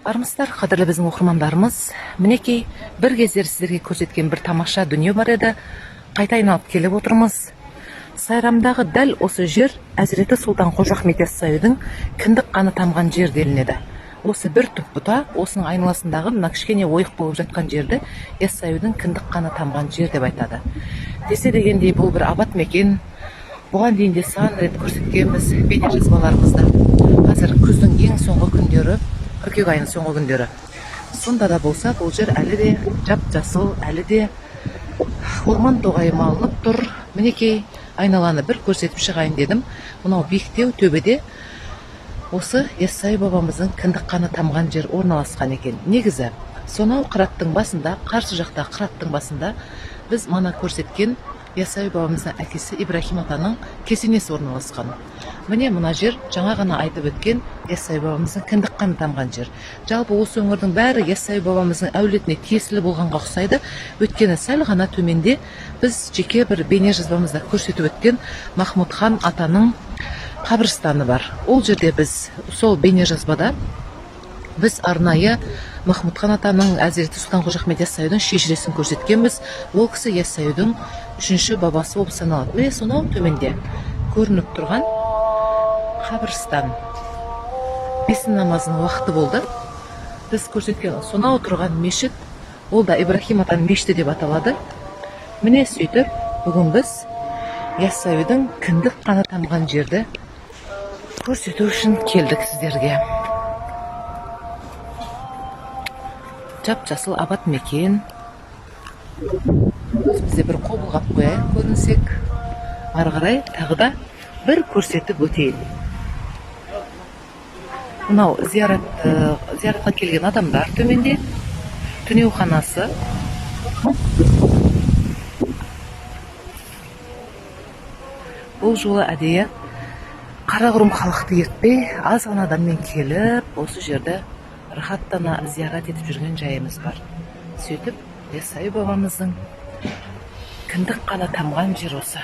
Армысыздар, қадірлі біздің оқырмандарымыз. Мінекей, бір кездер сіздерге көрсеткен бір тамаша дүние бар еді. Қайта айналып келіп отырмыз. Сайрамдағы дәл осы жер Әзіреті Сұлтан Қожа Ахмет Яссауидің кіндік қаны тамған жер делінеді. Осы бір түп бұта, осының айналасындағы мына кішкене ойық болып жатқан жерді Яссауидің кіндік қаны тамған жер деп айтады. Десе дегендей, бұл бір абат мекен. Бұған дейін де сан рет көрсеткенбіз бейне жазбаларымызда. Қазір күздің ең соңғы күндері, қыркүйек айының соңғы күндері. Сонда да болса, бұл жер әлі де жап-жасыл, әлі де орман тоғайы алынып тұр. Мінекей, айналаны бір көрсетіп шығайын дедім. Мынау биіктеу төбеде осы Яссауи бабамыздың кіндік қаны тамған жер орналасқан екен. Негізі, сонау қыраттың басында, қарсы жақта қыраттың басында біз мана көрсеткен Яссауи бабамыздың әкесі Ибрахим атаның кесенесі орналасқан. Міне мына жер жаңа ғана айтып өткен Яссауи бабамыздың кіндік қаны тамған жер. Жалпы осы өңірдің бәрі Яссауи бабамыздың әулетіне тиесілі болғанға ұқсайды. Өйткені сәл ғана төменде біз жеке бір бейне жазбамызда көрсетіп өткен Махмуд хан атаның қабірстаны бар. Ол жерде біз сол бейне жазбада біз арнайы Махмуд хан атаның Әзіреті Сұлтан Қожа Ахмет Яссауидің шежіресін көрсеткенбіз. Ол кісі Яссауидің үшінші бабасы болып саналады. Міне сонау төменде көрініп тұрған қабірстан. Бесін намазының уақыты болды. Біз көрсеткен сонау тұрған мешіт, ол да Ибрахим атаның мешіті деп аталады. Міне сөйтіп, бүгін біз Яссауидің кіндік қаны тамған жерді көрсету үшін келдік сіздерге. Жап-жасыл абат мекен. Бізде бір қол бұлғап қояйық көрінсек. Ары қарай тағы да бір көрсетіп өтейін. Мынау зияратқа келген адамдар төменде. Түнеуханасы. Бұл жолы әдейі қарағұрым халықты ертпей, аз ғана адаммен келіп, осы жерді рахаттана зиярат етіп жүрген жайымыз бар. Сөйтіп, Яссауи бабамыздың кіндік қаны тамған жер осы.